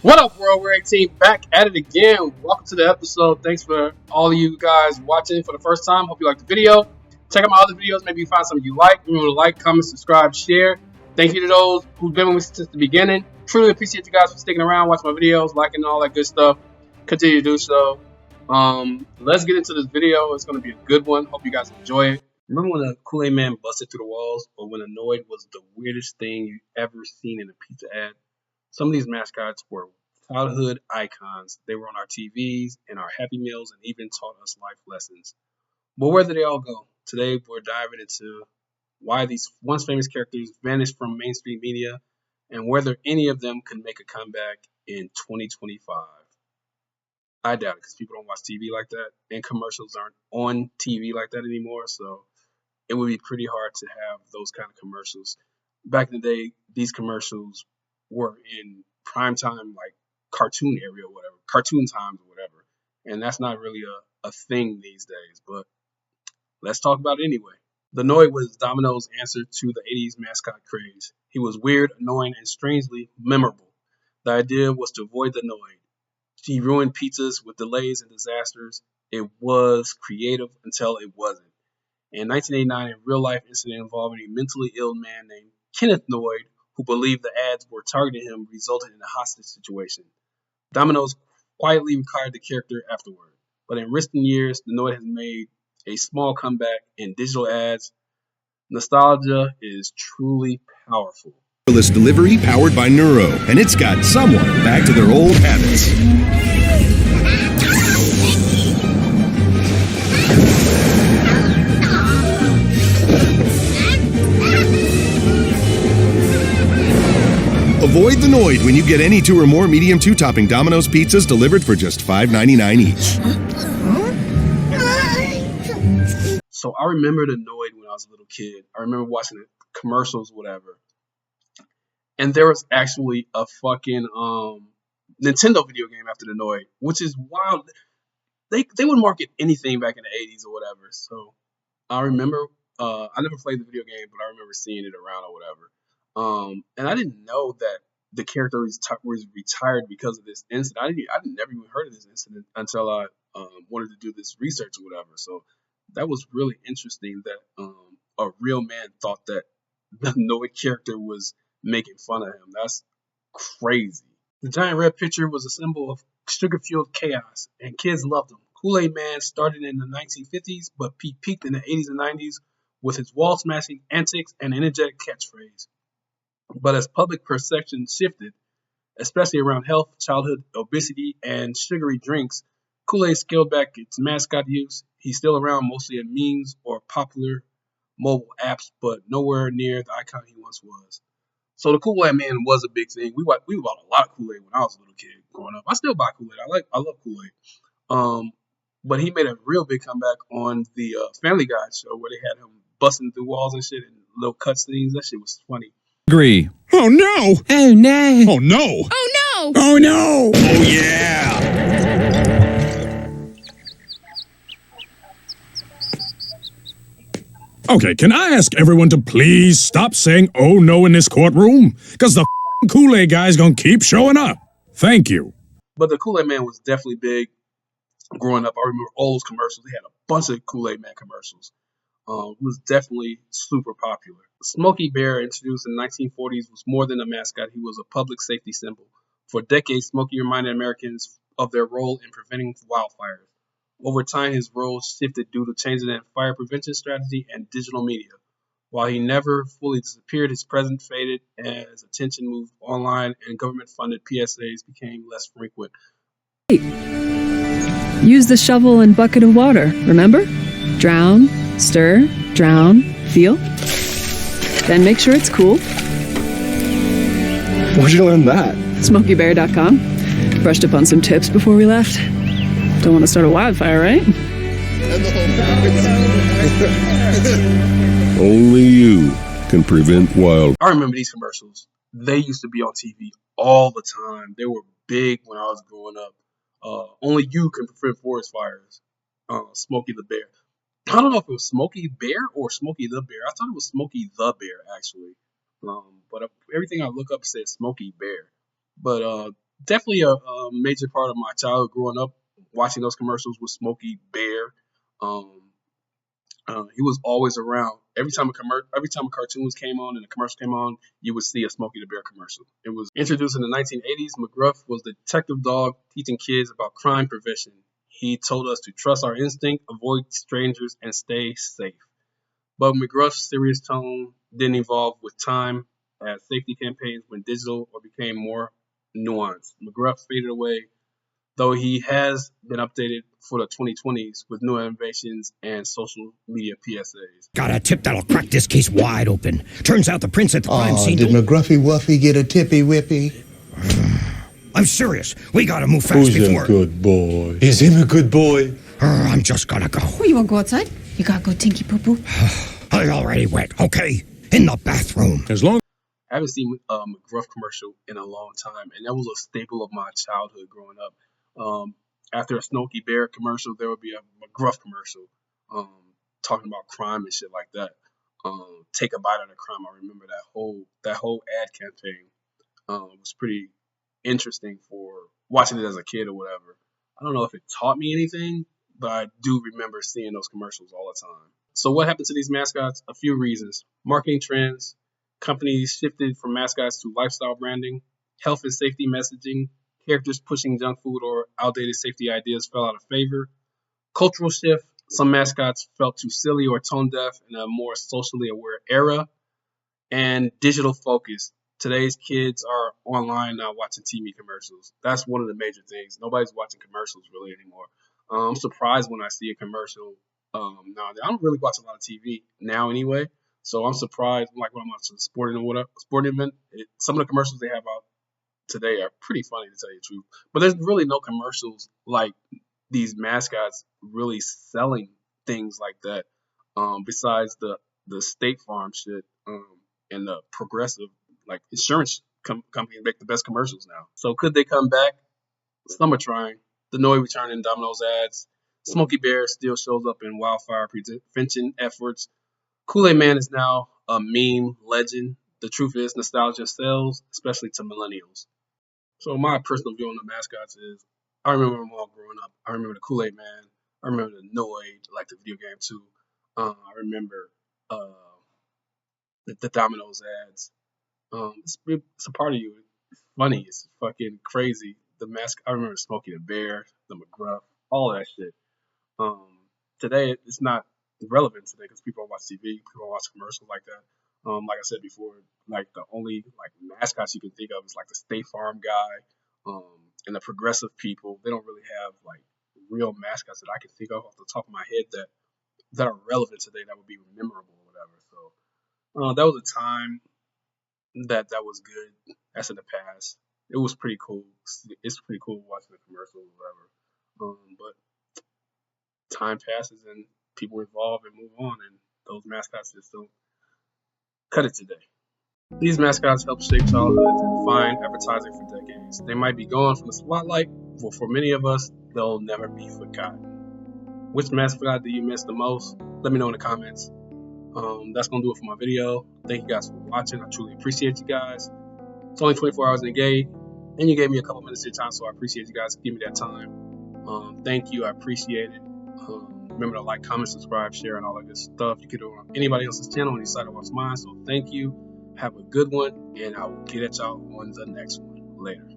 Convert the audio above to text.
What up, World Wear 18? Back at it again. Welcome to the episode. Thanks for all of you guys watching for the first time. Hope you liked the video. Check out my other videos. Maybe you find something you like. Remember to like, comment, subscribe, share. Thank you to those who've been with me since the beginning. Truly appreciate you guys for sticking around, watching my videos, liking all that good stuff. Continue to do so. Let's get into this video. It's going to be a good one. Hope you guys enjoy it. Remember when the Kool Aid Man busted through the walls, or when a Noid was the weirdest thing you've ever seen in a pizza ad? Some of these mascots were childhood icons. They were on our TVs and our Happy Meals and even taught us life lessons. But where did they all go? Today, we're diving into why these once famous characters vanished from mainstream media and whether any of them could make a comeback in 2025. I doubt it because people don't watch TV like that and commercials aren't on TV like that anymore. So it would be pretty hard to have those kind of commercials. Back in the day, these commercials were in prime time, like cartoon area or whatever, cartoon times or whatever. And that's not really a thing these days, but let's talk about it anyway. The Noid was Domino's answer to the 80s mascot craze. He was weird, annoying, and strangely memorable. The idea was to avoid the Noid. He ruined pizzas with delays and disasters. It was creative until it wasn't. In 1989, a real-life incident involving a mentally ill man named Kenneth Noid, who believed the ads were targeting him, resulted in a hostage situation. Domino's quietly retired the character afterward, but in recent years, the Noid has made a small comeback in digital ads. Nostalgia is truly powerful. Delivery powered by Neuro, and it's got someone back to their old habits. Avoid the Noid when you get any 2 or more medium 2-topping Domino's pizzas delivered for just $5.99 each. So I remember the Noid when I was a little kid. I remember watching the commercials, whatever. And there was actually a fucking Nintendo video game after the Noid, which is wild. They would market anything back in the 80s or whatever. So I remember, I never played the video game, but I remember seeing it around or whatever. And I didn't know that the character was retired because of this incident. I never even heard of this incident until I wanted to do this research or whatever. So that was really interesting that a real man thought that the Noid character was making fun of him. That's crazy. The giant red pitcher was a symbol of sugar-fueled chaos, and kids loved him. Kool Aid Man started in the 1950s, but peaked in the 80s and 90s with his wall-smashing antics and energetic catchphrase. But as public perception shifted, especially around health, childhood obesity, and sugary drinks, Kool-Aid scaled back its mascot use. He's still around mostly in memes or popular mobile apps, but nowhere near the icon he once was. So the Kool Aid Man was a big thing. We bought a lot of Kool-Aid when I was a little kid growing up. I still buy Kool-Aid. I love Kool-Aid. But he made a real big comeback on the Family Guy show where they had him busting through walls and shit and little cut scenes. That shit was funny. Agree. Oh no! Oh no! Oh no! Oh no! Oh no! Oh yeah! Okay, can I ask everyone to please stop saying "oh no" in this courtroom? Because the Kool-Aid guy's gonna keep showing up. Thank you. But the Kool Aid Man was definitely big growing up. I remember all those commercials. They had a bunch of Kool Aid Man commercials. It was definitely super popular. Smokey Bear, introduced in the 1940s, was more than a mascot. He was a public safety symbol. For decades, Smokey reminded Americans of their role in preventing wildfires. Over time, his role shifted due to changes in fire prevention strategy and digital media. While he never fully disappeared, his presence faded as attention moved online and government-funded PSAs became less frequent. Use the shovel and bucket of water, remember? Drown, stir, drown, feel. Then make sure it's cool. Where'd you learn that? SmokeyBear.com. Brushed up on some tips before we left. Don't want to start a wildfire, right? Only you can prevent wild. I remember these commercials. They used to be on TV all the time. They were big when I was growing up. Only you can prevent forest fires. Smokey the Bear. I don't know if it was Smokey Bear or Smokey the Bear. I thought it was Smokey the Bear, actually. But everything I look up says Smokey Bear. But definitely a major part of my childhood growing up, watching those commercials with Smokey Bear. Um, he was always around. Every time a cartoon came on and a commercial came on, you would see a Smokey the Bear commercial. It was introduced in the 1980s. McGruff was the detective dog teaching kids about crime prevention. He told us to trust our instinct, avoid strangers, and stay safe. But McGruff's serious tone didn't evolve with time as safety campaigns went digital or became more nuanced. McGruff faded away, though he has been updated for the 2020s with new innovations and social media PSAs. Got a tip that'll crack this case wide open. Turns out the prince at the crime scene... Did McGruffy Wuffy get a tippy whippy? I'm serious. We gotta move fast before... Who's a good boy? Is him a good boy? I'm just gonna go. Oh, you wanna go outside? You gotta go tinky poo-poo. I already went, okay? In the bathroom. As long I haven't seen a McGruff commercial in a long time, and that was a staple of my childhood growing up. After a Smokey Bear commercial, there would be a McGruff commercial talking about crime and shit like that. Take a bite out of crime. I remember that whole ad campaign was pretty interesting for watching it as a kid or whatever. I don't know if it taught me anything, but I do remember seeing those commercials all the time. So what happened to these mascots? A few reasons. Marketing trends. Companies shifted from mascots to lifestyle branding. Health and safety messaging. Characters pushing junk food or outdated safety ideas fell out of favor. Cultural shift. Some mascots felt too silly or tone deaf in a more socially aware era. And digital focus. Today's kids are online now watching TV commercials. That's one of the major things. Nobody's watching commercials really anymore. I'm surprised when I see a commercial nowadays. I don't really watch a lot of TV now anyway. So I'm surprised, like when I'm watching a sporting event, some of the commercials they have out today are pretty funny, to tell you the truth. But there's really no commercials like these mascots really selling things like that. Besides the State Farm shit and the Progressive, like insurance companies make the best commercials now. So could they come back? Some are trying. The Noid returning Domino's ads. Smokey Bear still shows up in wildfire prevention efforts. Kool Aid Man is now a meme legend. The truth is, nostalgia sells, especially to millennials. So my personal view on the mascots is, I remember them all growing up. I remember the Kool Aid Man. I remember the Noid, like the video game too. I remember the Domino's ads. It's a part of you. It's funny. It's fucking crazy. The mask. I remember Smokey the Bear, the McGruff, all that shit. Today it's not relevant today because people don't watch TV, people don't watch commercials like that. Like I said before, like the only like mascots you can think of is like the State Farm guy, and the Progressive people. They don't really have like real mascots that I can think of off the top of my head that are relevant today that would be memorable or whatever. So that was a time that was good. That's in the past. It was pretty cool. It's pretty cool watching the commercials or whatever. But time passes and people evolve and move on, and those mascots just don't cut it today. These mascots help shape childhoods and define advertising for decades. They might be gone from the spotlight, but for many of us, they'll never be forgotten. Which mascot do you miss the most? Let me know in the comments. That's going to do it for my video. Thank you guys for watching. I truly appreciate you guys. It's only 24 hours in a day, and you gave me a couple minutes of your time, so I appreciate you guys giving me that time. Thank you. I appreciate it. Remember to like, comment, subscribe, share, and all that good stuff. You can do it on anybody else's channel and decide to watch mine. So thank you. Have a good one, and I will get at y'all on the next one. Later.